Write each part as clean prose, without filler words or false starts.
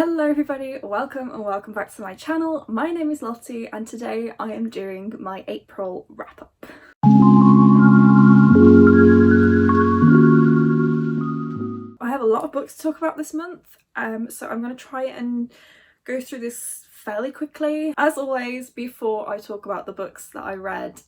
Hello everybody, welcome and welcome back to my channel. My name is Lottie and today I am doing my April wrap up. I have a lot of books to talk about this month, so I'm going to try and go through this fairly quickly. As always, before I talk about the books that I read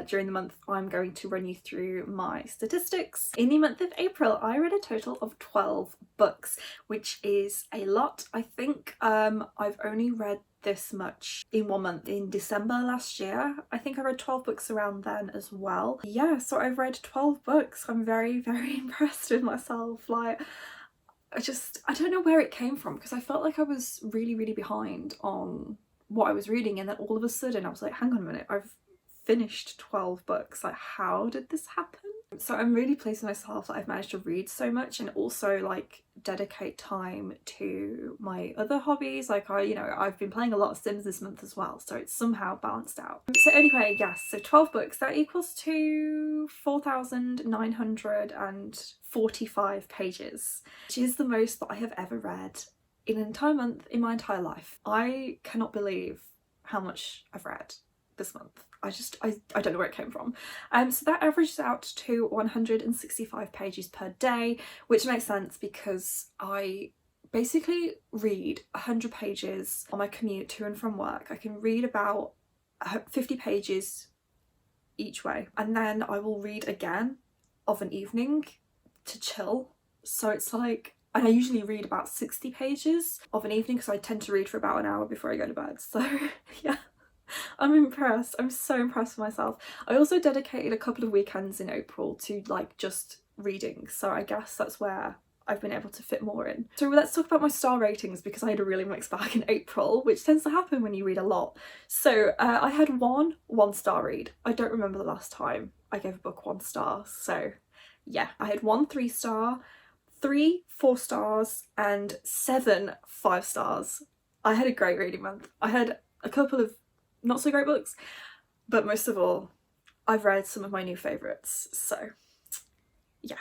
during the month, I'm going to run you through my statistics. In the month of April, I read a total of 12 books, which is a lot. I think I've only read this much in 1 month. In December last year, I think I read 12 books around then as well. Yeah, so I've read 12 books. I'm very impressed with myself. Like, I don't know where it came from, because I felt like I was really behind on what I was reading, and then all of a sudden I was like, hang on a minute, I've finished 12 books. Like, how did this happen? So I'm really pleased with myself that I've managed to read so much and also like dedicate time to my other hobbies. Like I've been playing a lot of Sims this month as well, so it's somehow balanced out. So anyway, yes, so 12 books, that equals to 4,945 pages, which is the most that I have ever read in an entire month in my entire life. I cannot believe how much I've read this month. I don't know where it came from. So that averages out to 165 pages per day, which makes sense because I basically read 100 pages on my commute to and from work. I can read about 50 pages each way, and then I will read again of an evening to chill. So it's like, and I usually read about 60 pages of an evening because I tend to read for about an hour before I go to bed. So yeah, I'm impressed. I'm so impressed with myself. I also dedicated a couple of weekends in April to like just reading, so I guess that's where I've been able to fit more in. So let's talk about my star ratings, because I had a really mixed bag in April, which tends to happen when you read a lot. So I had one star read. I don't remember the last time I gave a book 1 star, so yeah, I had 1 3-star, 3 4 stars, and 7 5 stars. I had a great reading month. I had a couple of not so great books, but most of all, I've read some of my new favourites, so yeah.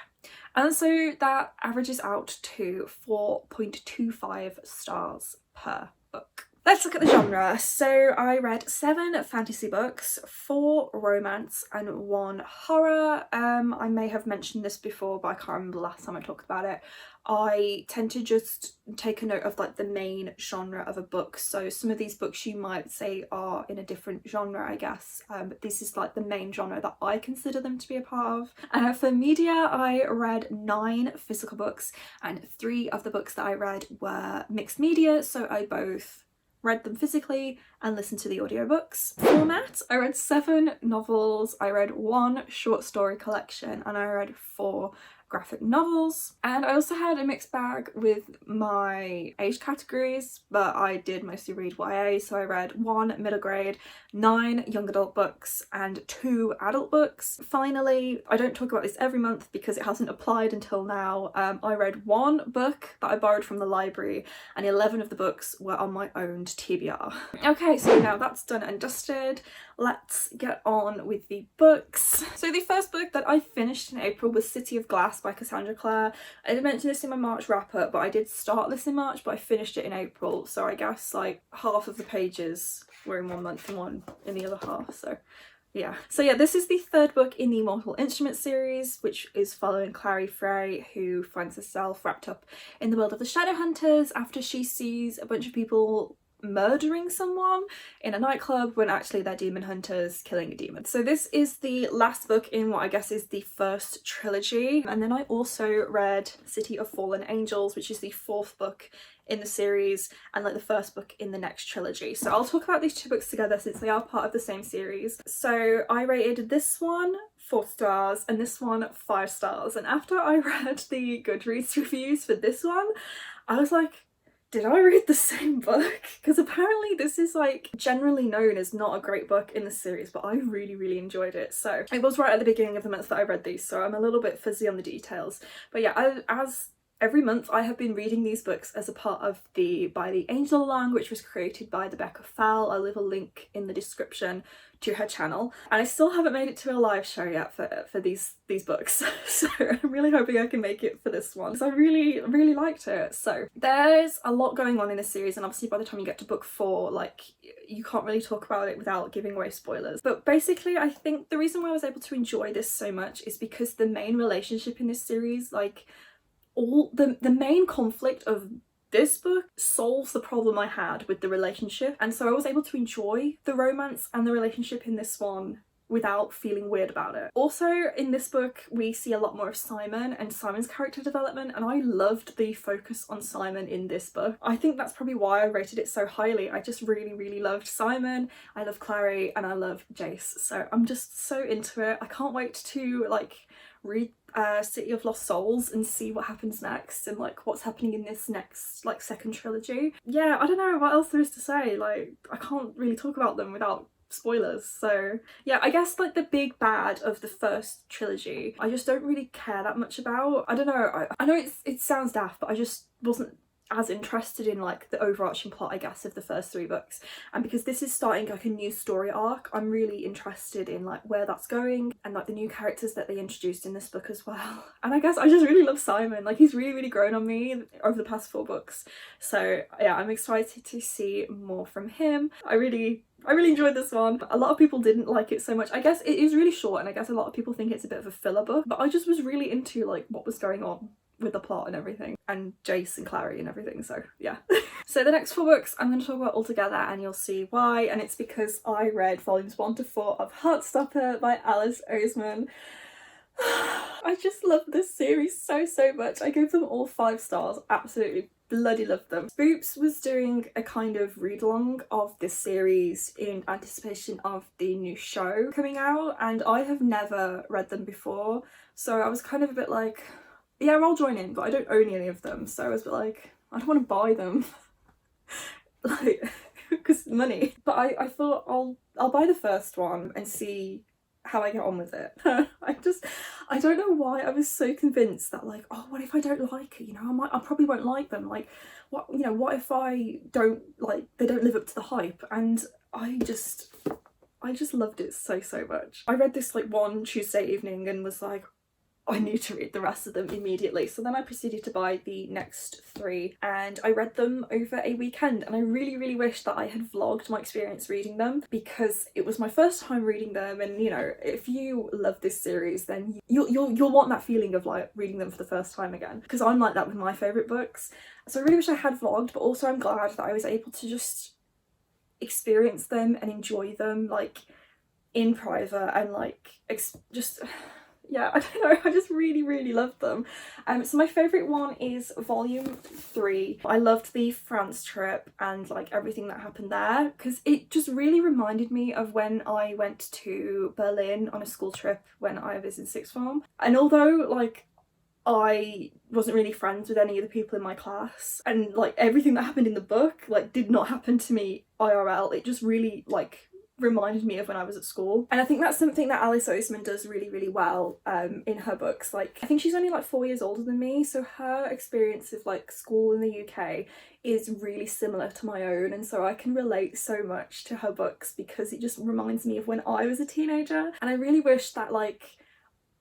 And so that averages out to 4.25 stars per book. Let's look at the genre. So I read 7 fantasy books, 4 romance and 1 horror. I may have mentioned this before, but I can't remember the last time I talked about it. I tend to just take a note of like the main genre of a book. So some of these books you might say are in a different genre, I guess, but this is like the main genre that I consider them to be a part of. For media, I read 9 physical books, and 3 of the books that I read were mixed media, so I both read them physically and listened to the audiobooks. Format, I read 7 novels, I read 1 short story collection, and I read 4 graphic novels. And I also had a mixed bag with my age categories, but I did mostly read YA, so I read 1 middle grade, 9 young adult books, and 2 adult books. Finally, I don't talk about this every month because it hasn't applied until now, I read 1 book that I borrowed from the library, and 11 of the books were on my owned TBR. Okay, so now that's done and dusted, let's get on with the books. So the first book that I finished in April was City of Glass by Cassandra Clare. I didn't mention this in my March wrap up, but I did start this in March, but I finished it in April, so I guess like half of the pages were in 1 month and 1 in the other half, so yeah. So yeah, this is the 3rd book in the Mortal Instruments series, which is following Clary Frey, who finds herself wrapped up in the world of the Shadowhunters after she sees a bunch of people murdering someone in a nightclub when actually they're demon hunters killing a demon. So this is the last book in what I guess is the first trilogy, and then I also read City of Fallen Angels, which is the 4th book in the series and like the first book in the next trilogy. So I'll talk about these 2 books together since they are part of the same series. So I rated this one 4 stars and this one 5 stars, and after I read the Goodreads reviews for this one, I was like, did I read the same book? Because apparently this is like generally known as not a great book in the series, but I really enjoyed it. So it was right at the beginning of the month that I read these, so I'm a little bit fuzzy on the details. But yeah, as Every month I have been reading these books as a part of the By the Angel Along, which was created by Rebecca Fowle. I'll leave a link in the description to her channel, and I still haven't made it to a live show yet for these books, so I'm really hoping I can make it for this one because I really liked it. So there's a lot going on in this series, and obviously by the time you get to book 4, like, you can't really talk about it without giving away spoilers. But basically I think the reason why I was able to enjoy this so much is because the main relationship in this series, like, all the main conflict of this book solves the problem I had with the relationship, and so I was able to enjoy the romance and the relationship in this one without feeling weird about it. Also in this book we see a lot more of Simon and Simon's character development, and I loved the focus on Simon in this book. I think that's probably why I rated it so highly. I just really loved Simon, I love Clare, and I love Jace, so I'm just so into it. I can't wait to like read City of Lost Souls and see what happens next and like what's happening in this next like second trilogy. Yeah, I don't know what else there is to say. Like, I can't really talk about them without spoilers. So yeah, I guess like the big bad of the first trilogy I just don't really care that much about. I don't know, I know it sounds daft, but I just wasn't as interested in like the overarching plot, I guess, of the first 3 books, and because this is starting like a new story arc, I'm really interested in like where that's going and like the new characters that they introduced in this book as well. And I guess I just really love Simon. Like, he's really grown on me over the past 4 books, so yeah, I'm excited to see more from him. I really enjoyed this one. A lot of people didn't like it so much. I guess it is really short, and I guess a lot of people think it's a bit of a filler book, but I just was really into like what was going on with the plot and everything, and Jace and Clary and everything, so yeah. So the next 4 books I'm going to talk about all together, and you'll see why, and it's because I read volumes 1 to 4 of Heartstopper by Alice Oseman. I just love this series so much. I gave them all 5 stars, absolutely bloody loved them. Spoops was doing a kind of read-along of this series in anticipation of the new show coming out, and I have never read them before, so I was kind of a bit like, yeah, I'll join in, but I don't own any of them, so I was a bit like, I don't want to buy them. Like, because money. But I thought I'll buy the first one and see how I get on with it. I don't know why I was so convinced that like, oh, what if I don't like it, you know, I probably won't like them, like what, you know, what if I don't like, they don't live up to the hype, and I just loved it so much. I read this like one Tuesday evening and was like, I need to read the rest of them immediately. So then I proceeded to buy the next 3, and I read them over a weekend, and I really wish that I had vlogged my experience reading them, because it was my first time reading them, and you know, if you love this series then you'll want that feeling of like reading them for the first time again, because I'm like that with my favourite books. So I really wish I had vlogged, but also I'm glad that I was able to just experience them and enjoy them like in private, and like just yeah, I don't know, I just really loved them. So my favourite one is volume 3. I loved the France trip and like everything that happened there, because it just really reminded me of when I went to Berlin on a school trip when I was in 6th form. And although like I wasn't really friends with any of the people in my class, and like everything that happened in the book like did not happen to me IRL, it just really like reminded me of when I was at school. And I think that's something that Alice Oseman does really well in her books. Like, I think she's only like 4 years older than me, so her experience of like school in the UK is really similar to my own, and so I can relate so much to her books because it just reminds me of when I was a teenager. And I really wish that like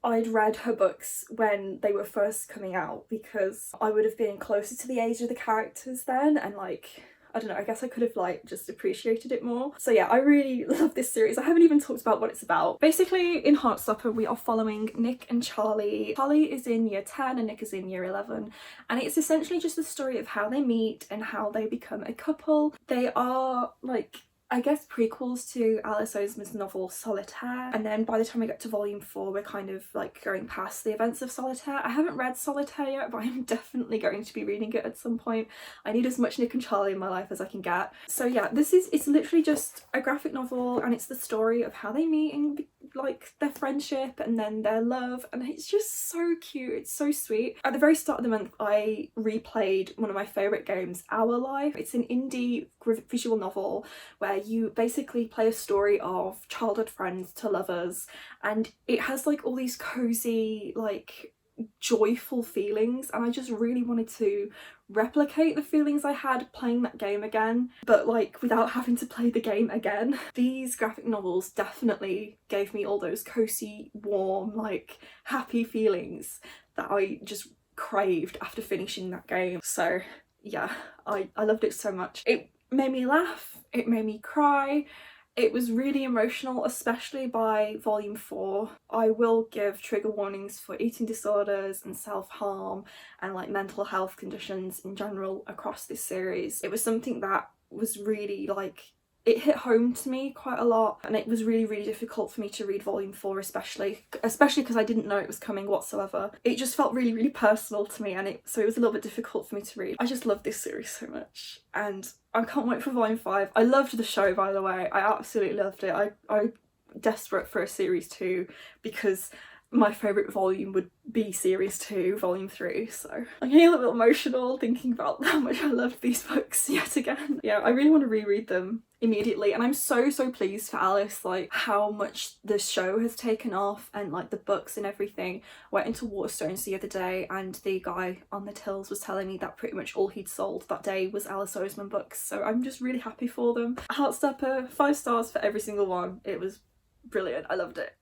I'd read her books when they were first coming out, because I would have been closer to the age of the characters then, and like, I don't know, I guess I could have like just appreciated it more. So yeah, I really love this series. I haven't even talked about what it's about. Basically in Heartstopper we are following Nick and Charlie. Charlie is in year 10 and Nick is in year 11, and it's essentially just the story of how they meet and how they become a couple. They are like, I guess, prequels to Alice Oseman's novel Solitaire, and then by the time we get to volume 4 we're kind of like going past the events of Solitaire. I haven't read Solitaire yet, but I'm definitely going to be reading it at some point. I need as much Nick and Charlie in my life as I can get. So yeah, it's literally just a graphic novel, and it's the story of how they meet and like their friendship and then their love, and it's just so cute, it's so sweet. At the very start of the month I replayed one of my favourite games, Our Life. It's an indie visual novel where you basically play a story of childhood friends to lovers, and it has like all these cozy like joyful feelings, and I just really wanted to replicate the feelings I had playing that game again, but like without having to play the game again. These graphic novels definitely gave me all those cozy, warm, like happy feelings that I just craved after finishing that game. So yeah, I loved it so much. It made me laugh, it made me cry. It was really emotional, especially by volume 4. I will give trigger warnings for eating disorders and self-harm and like mental health conditions in general across this series. It was something that was really like, it hit home to me quite a lot, and it was really difficult for me to read volume 4, especially because I didn't know it was coming whatsoever. It just felt really personal to me, and so it was a little bit difficult for me to read. I just love this series so much, and I can't wait for volume 5. I loved the show, by the way. I absolutely loved it. I'm desperate for a series 2 because my favourite volume would be series 2, volume 3, so I'm getting a little bit emotional thinking about how much I loved these books yet again. Yeah, I really want to reread them immediately, and I'm so pleased for Alice, like how much the show has taken off, and like the books and everything. Went into Waterstones the other day, and the guy on the tills was telling me that pretty much all he'd sold that day was Alice Oseman books, so I'm just really happy for them. Heartstopper, 5 stars for every single one. It was brilliant, I loved it.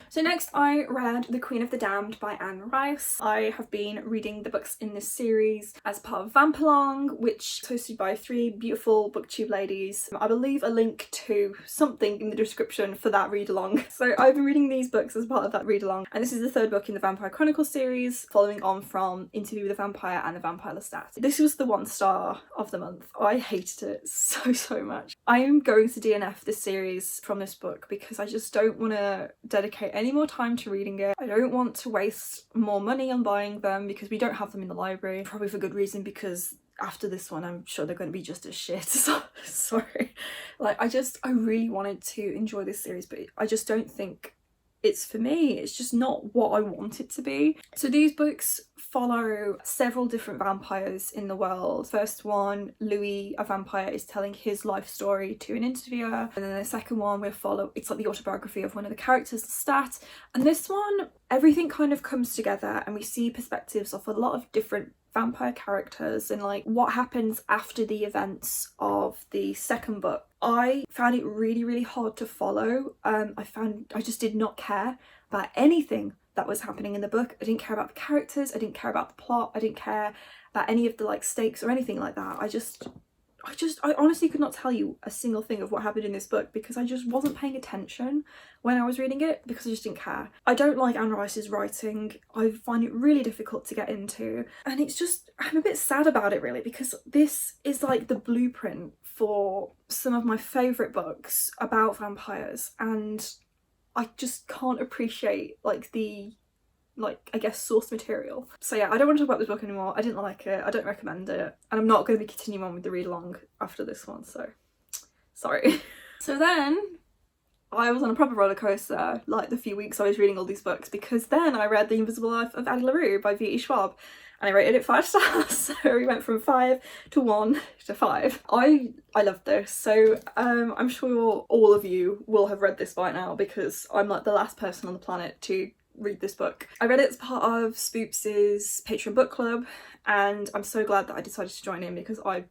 So next I read The Queen of the Damned by Anne Rice. I have been reading the books in this series as part of Vampalong, which is hosted by 3 beautiful booktube ladies. I will leave a link to something in the description for that read along. So I've been reading these books as part of that read along, and this is the 3rd book in the Vampire Chronicles series, following on from Interview with a Vampire and The Vampire Lestat. This was the 1 star of the month. I hated it so much. I am going to DNF this series from this book because I just don't want to dedicate any more time to reading it. I don't want to waste more money on buying them because we don't have them in the library, probably for good reason, because after this one I'm sure they're going to be just as shit. So sorry. Like I really wanted to enjoy this series, but I just don't think it's for me. It's just not what I want it to be. So these books follow several different vampires in the world. First one, Louis, a vampire, is telling his life story to an interviewer, and then the second one it's like the autobiography of one of the characters, Lestat. And this one, everything kind of comes together and we see perspectives of a lot of different vampire characters and like what happens after the events of the second book. I found it really hard to follow. I just did not care about anything that was happening in the book. I didn't care about the characters, I didn't care about the plot, I didn't care about any of the like stakes or anything like that. I honestly could not tell you a single thing of what happened in this book because I just wasn't paying attention when I was reading it because I just didn't care. I don't like Anne Rice's writing. I find it really difficult to get into, and it's just, I'm a bit sad about it really, because this is like the blueprint for some of my favourite books about vampires, and I just can't appreciate like the I guess source material. So yeah, I don't want to talk about this book anymore. I didn't like it, I don't recommend it, and I'm not going to be continuing on with the read along after this one, so sorry. So then I was on a proper roller coaster like the few weeks I was reading all these books, because then I read The Invisible Life of Addie LaRue by V.E. Schwab, and I rated it 5 stars. So we went from 5 to 1 to 5. I loved this. So I'm sure all of you will have read this by now because I'm like the last person on the planet to read this book. I read it as part of Spoops' Patreon book club, and I'm so glad that I decided to join in because I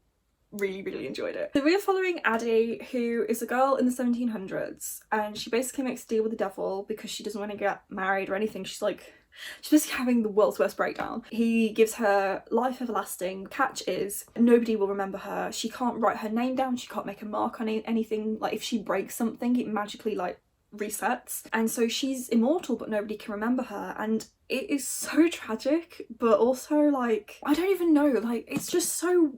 really enjoyed it. So we're following Addie, who is a girl in the 1700s, and she basically makes a deal with the devil because she doesn't want to get married or anything. She's basically having the world's worst breakdown. He gives her life everlasting. Catch is nobody will remember her. She can't write her name down, she can't make a mark on anything. Like if she breaks something, it magically like resets, and so she's immortal but nobody can remember her, and it is so tragic, but also like I don't even know, like it's just so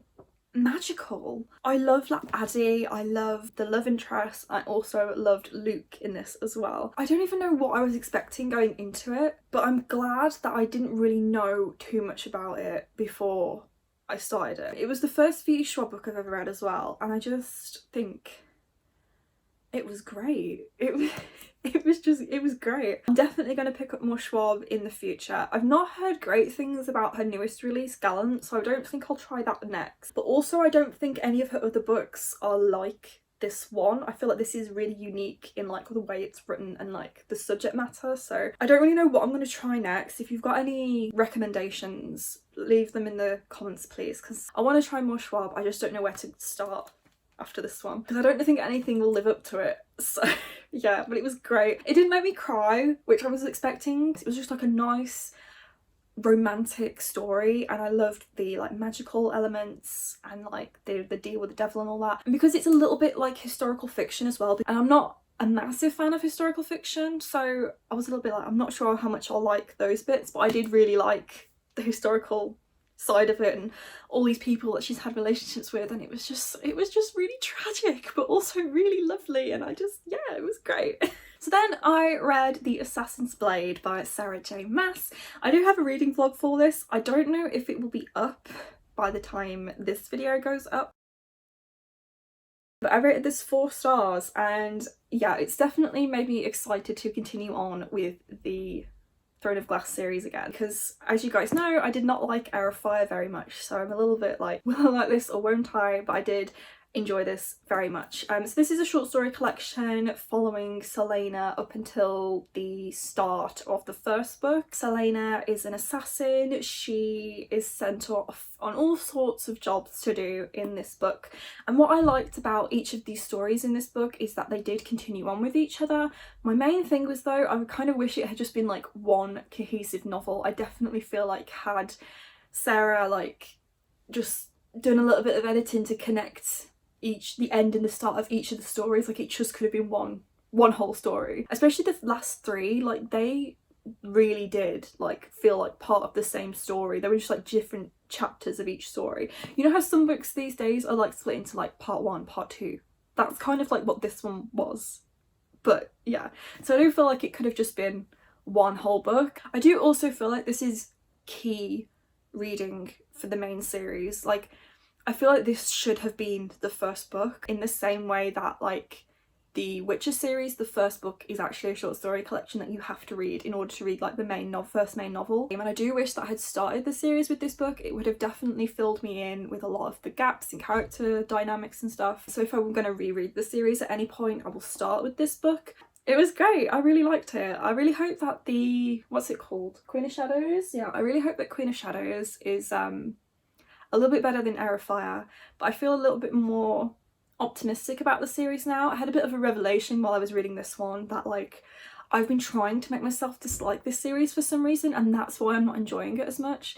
magical. I love like Addie, I love the love interest, I also loved Luke in this as well. I don't even know what I was expecting going into it, but I'm glad that I didn't really know too much about it before I started it. It was the first V.E. Schwab book I've ever read as well, and I just think it was great. It was great. I'm definitely going to pick up more Schwab in the future. I've not heard great things about her newest release, Gallant, so I don't think I'll try that next. But also I don't think any of her other books are like this one. I feel like this is really unique in like the way it's written and like the subject matter, so I don't really know what I'm going to try next. If you've got any recommendations, leave them in the comments please, because I want to try more Schwab. I just don't know where to start after this one because I don't think anything will live up to it, so yeah. But it was great. It didn't make me cry, which I was expecting. It was just like a nice romantic story, and I loved the like magical elements and like the deal with the devil and all that. And because it's a little bit like historical fiction as well, and I'm not a massive fan of historical fiction, so I was a little bit like, I'm not sure how much I'll like those bits, but I did really like the historical side of it and all these people that she's had relationships with, and it was just really tragic but also really lovely, and I just, yeah, it was great. So then I read The Assassin's Blade by Sarah J. Maas. I do have a reading vlog for this. I don't know if it will be up by the time this video goes up, but I rated this 4 stars, and yeah, it's definitely made me excited to continue on with the Throne of Glass series again, because as you guys know, I did not like Heir of Fire very much, so I'm a little bit like, will I like this or won't I? But I did enjoy this very much. So this is a short story collection following Selena up until the start of the first book. Selena is an assassin. She is sent off on all sorts of jobs to do in this book, and what I liked about each of these stories in this book is that they did continue on with each other. My main thing was, though, I would kind of wish it had just been like one cohesive novel. I definitely feel like had Sarah like just done a little bit of editing to connect the end and the start of each of the stories, like it just could have been one whole story. Especially the last 3, like they really did like feel like part of the same story. They were just like different chapters of each story. You know how some books these days are like split into like part 1, part 2? That's kind of like what this one was. But yeah, so I do feel like it could have just been one whole book. I do also feel like this is key reading for the main series. Like I feel like this should have been the first book, in the same way that like the Witcher series, the first book is actually a short story collection that you have to read in order to read like the first main novel. And I do wish that I had started the series with this book. It would have definitely filled me in with a lot of the gaps in character dynamics and stuff. So if I'm going to reread the series at any point, I will start with this book. It was great. I really liked it. I really hope that the, what's it called? Queen of Shadows? Yeah, I really hope that Queen of Shadows is a little bit better than Heir of Fire, but I feel a little bit more optimistic about the series now. I had a bit of a revelation while I was reading this one that like I've been trying to make myself dislike this series for some reason, and that's why I'm not enjoying it as much.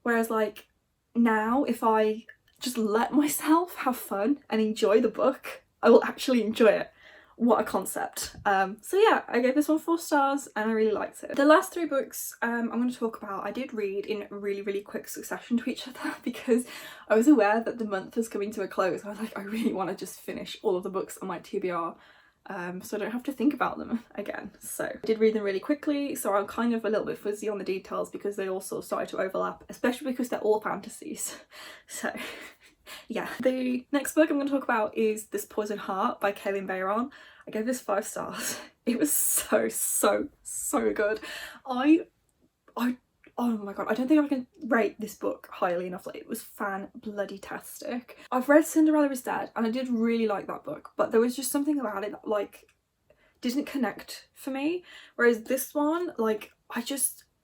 Whereas like now, if I just let myself have fun and enjoy the book, I will actually enjoy it. What a concept. So yeah, I gave this one 4 stars and I really liked it. The last 3 books I'm going to talk about, I did read in really quick succession to each other because I was aware that the month was coming to a close. I was like, I really want to just finish all of the books on my TBR so I don't have to think about them again. So I did read them really quickly, so I'm kind of a little bit fuzzy on the details because they all sort of started to overlap, especially because they're all fantasies. So yeah. The next book I'm going to talk about is This Poison Heart by Bayron. I gave this 5 stars. It was so good. Oh my god, I don't think I can rate this book highly enough. Like, it was fan-bloody-tastic. I've read Cinderella is Dead and I did really like that book, but there was just something about it that like didn't connect for me. Whereas this one, like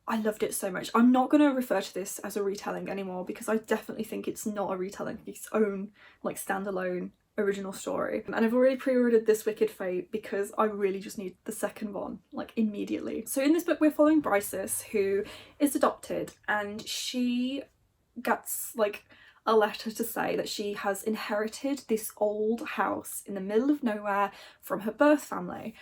I loved it so much. I'm not going to refer to this as a retelling anymore because I definitely think it's not a retelling. It's its own like standalone original story. And I've already pre-ordered This Wicked Fate because I really just need the second one like immediately. So in this book we're following Bryces, who is adopted, and she gets like a letter to say that she has inherited this old house in the middle of nowhere from her birth family.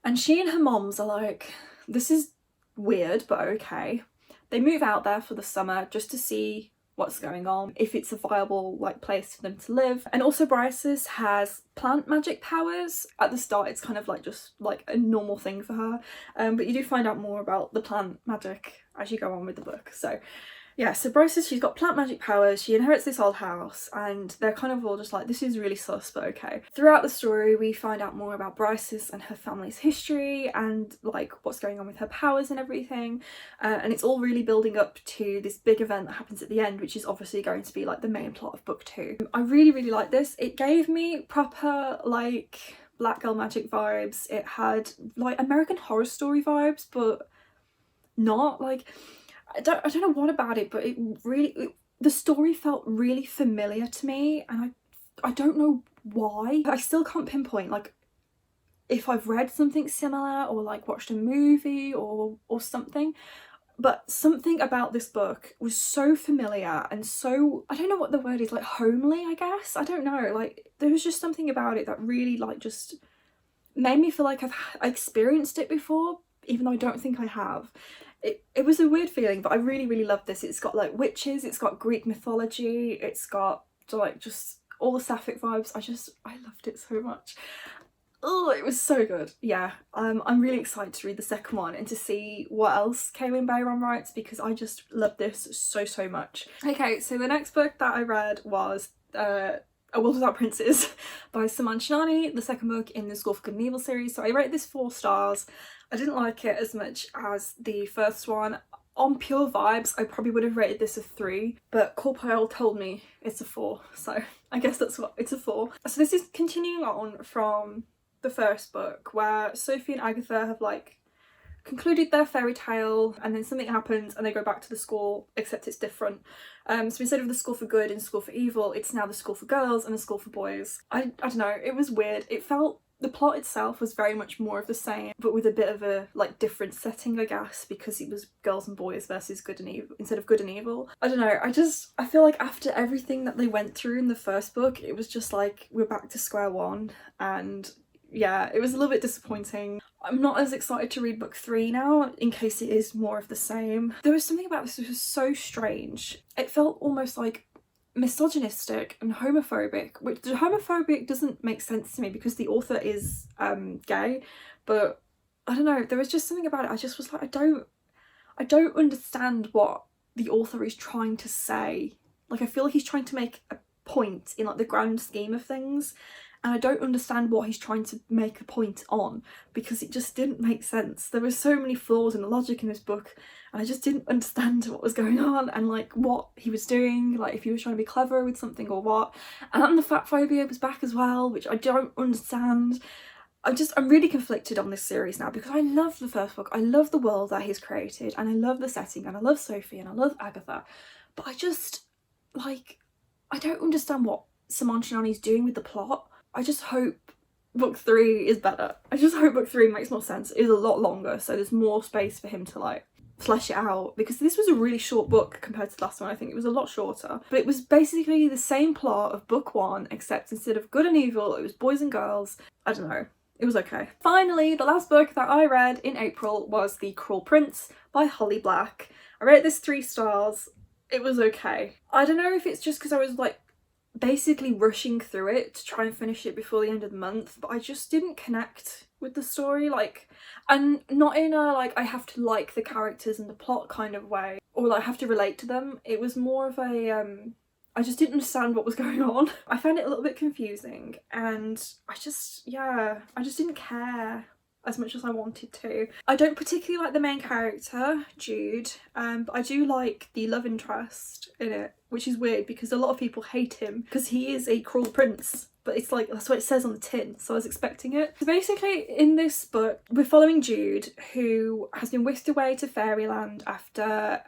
And she and her moms are like, this is weird but okay. They move out there for the summer just to see what's going on, if it's a viable like place for them to live. And also Bryces has plant magic powers. At the start it's kind of like just like a normal thing for her, but you do find out more about the plant magic as you go on with the book. So Yeah, so Bryce says she's got plant magic powers, she inherits this old house, and they're kind of all just like, this is really sus, but okay. Throughout the story, we find out more about Bryce's and her family's history and like what's going on with her powers and everything, and it's all really building up to this big event that happens at the end, which is obviously going to be like the main plot of book 2. I really, really like this. It gave me proper like Black Girl Magic vibes. It had like American Horror Story vibes, but not like, I don't know what about it, but the story felt really familiar to me, and I don't know why. I still can't pinpoint like if I've read something similar or like watched a movie or something, but something about this book was so familiar and so, I don't know what the word is, like homely, I guess. I don't know, like there was just something about it that really like just made me feel like I've experienced it before, even though I don't think I have. It was a weird feeling, but I really, really loved this. It's got like witches, it's got Greek mythology, it's got like just all the sapphic vibes. I loved it so much. Oh, it was so good. Yeah, I'm really excited to read the second one and to see what else Kalynn Bayron writes, because I just love this so much. Okay, so the next book that I read was A World Without Princes by Soman Chainani, the second book in the School for Good and Evil series. So I rate this 4 stars. I didn't like it as much as the first one. On pure vibes, I probably would have rated this a 3, but Corporal told me it's a 4, so I guess that's what, it's a 4. So this is continuing on from the first book, where Sophie and Agatha have like concluded their fairy tale, and then something happens and they go back to the school, except it's different. So instead of the school for good and school for evil, it's now the school for girls and the school for boys. I don't know, it was weird. It felt, the plot itself was very much more of the same, but with a bit of a like different setting, I guess, because it was girls and boys versus good and evil instead of good and evil. I don't know, I feel like after everything that they went through in the first book, it was just like we're back to square one, and yeah, it was a little bit disappointing. I'm not as excited to read book 3 now, in case it is more of the same. There was something about this that was so strange. It felt almost like misogynistic and homophobic, which homophobic doesn't make sense to me because the author is gay, but I don't know, there was just something about it. I just was like, I don't understand what the author is trying to say. Like, I feel like he's trying to make a point in like the grand scheme of things, and I don't understand what he's trying to make a point on, because it just didn't make sense. There were so many flaws in the logic in this book, and I just didn't understand what was going on and like what he was doing, like if he was trying to be clever with something or what. And the fat phobia was back as well, which I don't understand. I'm really conflicted on this series now, because I love the first book, I love the world that he's created, and I love the setting, and I love Sophie, and I love Agatha, but I just, like, I don't understand what Soman Chainani's doing with the plot. I just hope book 3 is better. I just hope book 3 makes more sense. It is a lot longer, so there's more space for him to like flesh it out, because this was a really short book compared to the last one. I think it was a lot shorter, but it was basically the same plot of book 1, except instead of good and evil, it was boys and girls. I don't know. It was okay. Finally, the last book that I read in April was The Cruel Prince by Holly Black. I rated this 3 stars. It was okay. I don't know if it's just because I was like basically rushing through it to try and finish it before the end of the month, but I just didn't connect with the story, like, and not in a like I have to like the characters and the plot kind of way, or like I have to relate to them. It was more of a I just didn't understand what was going on. I found it a little bit confusing, and I just didn't care as much as I wanted to. I don't particularly like the main character, Jude, but I do like the love interest in it, which is weird because a lot of people hate him because he is a cruel prince, but it's like, that's what it says on the tin, so I was expecting it. So basically in this book, we're following Jude, who has been whisked away to fairyland after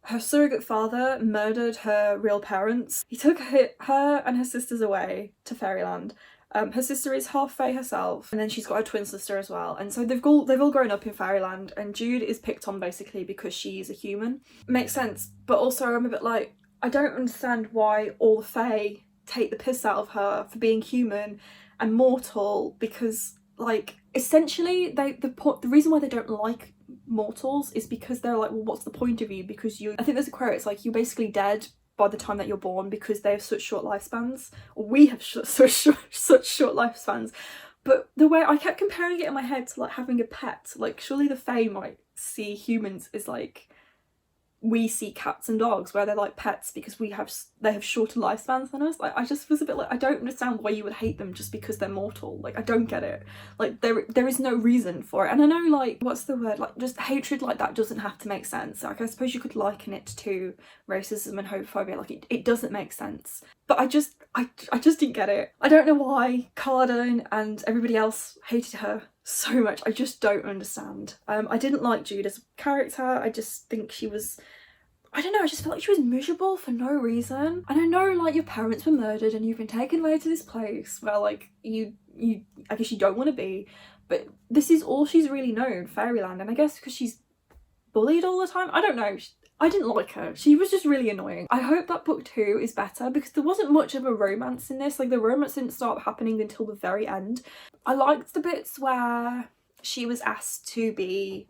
her surrogate father murdered her real parents. He took her and her sisters away to fairyland. Her sister is half fae herself, and then she's got a twin sister as well, and so they've all grown up in fairyland, and Jude is picked on basically because she's a human. Makes sense, but also I'm a bit like, I don't understand why all the fae take the piss out of her for being human and mortal, because like essentially the reason why they don't like mortals is because they're like, well, what's the point of you, because I think there's a quote, it's like, you're basically dead by the time that you're born because they have such short lifespans, or we have such short lifespans. But the way I kept comparing it in my head to like having a pet, like surely the fae might see humans as like we see cats and dogs where they're like pets because they have shorter lifespans than us. Like, I just was a bit like, I don't understand why you would hate them just because they're mortal. Like, I don't get it. Like, there is no reason for it. And I know, like, what's the word, like, just hatred like that doesn't have to make sense. Like, I suppose you could liken it to racism and homophobia. Like, it doesn't make sense. But I just didn't get it. I don't know why Kalynn and everybody else hated her so much. I just don't understand. I didn't like Jude as a character. I just think she was, I don't know, I just felt like she was miserable for no reason. And I know, like, your parents were murdered and you've been taken away to this place where, like, you I guess you don't want to be, but this is all she's really known, Fairyland. And I guess because she's bullied all the time, I don't know, I didn't like her. She was just really annoying. I hope that book 2 is better because there wasn't much of a romance in this. Like, the romance didn't start happening until the very end. I liked the bits where she was asked to be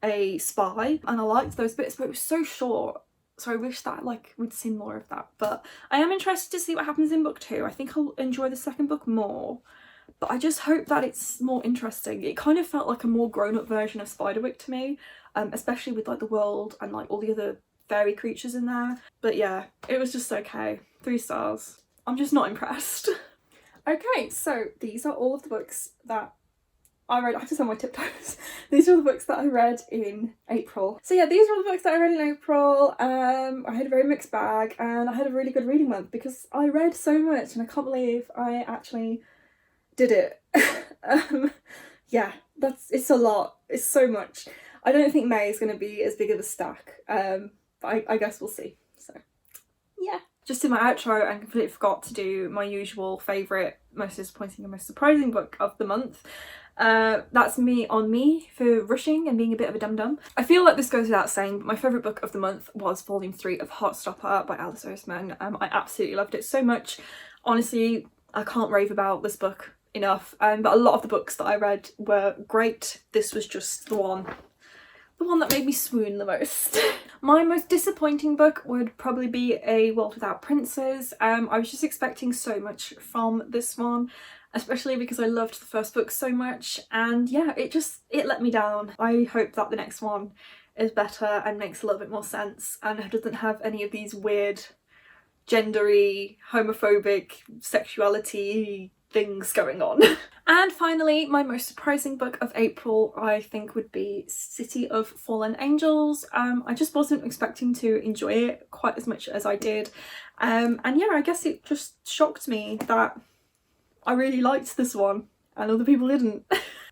a spy, and I liked those bits, but it was so short. So I wish that, like, we'd seen more of that. But I am interested to see what happens in book 2. I think I'll enjoy the second book more, but I just hope that it's more interesting. It kind of felt like a more grown-up version of Spiderwick to me. Especially with, like, the world and, like, all the other fairy creatures in there. But yeah, it was just okay. 3 stars. I'm just not impressed. Okay, so these are all of the books that I read. I have to stand on my tiptoes. These are the books that I read in April. So yeah, these are all the books that I read in April. I had a very mixed bag and I had a really good reading month because I read so much and I can't believe I actually did it. Yeah, it's a lot. It's so much. I don't think May is going to be as big of a stack, but I guess we'll see. So, yeah. Just in my outro, I completely forgot to do my usual favourite, most disappointing and most surprising book of the month. That's me on me for rushing and being a bit of a dum-dum. I feel like this goes without saying, but my favourite book of the month was Volume 3 of Heartstopper by Oseman. I absolutely loved it so much. Honestly, I can't rave about this book enough, but a lot of the books that I read were great. This was just the one that made me swoon the most. My most disappointing book would probably be A World Without Princes. I was just expecting so much from this one, especially because I loved the first book so much, and yeah, it let me down. I hope that the next one is better and makes a little bit more sense and doesn't have any of these weird gendery, homophobic, sexuality things going on. And finally, my most surprising book of April, I think, would be City of Fallen Angels. I just wasn't expecting to enjoy it quite as much as I did. And yeah, I guess it just shocked me that I really liked this one and other people didn't.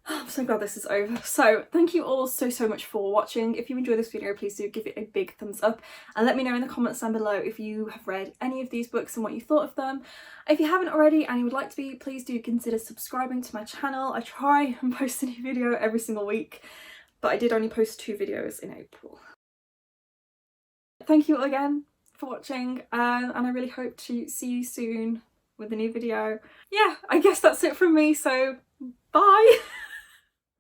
I'm so glad this is over. So thank you all so much for watching. If you enjoyed this video, please do give it a big thumbs up and let me know in the comments down below if you have read any of these books and what you thought of them. If you haven't already and you would like to be, please do consider subscribing to my channel. I try and post a new video every single week, but I did only post 2 videos in April. Thank you all again for watching, and I really hope to see you soon with a new video. Yeah, I guess that's it from me, so bye!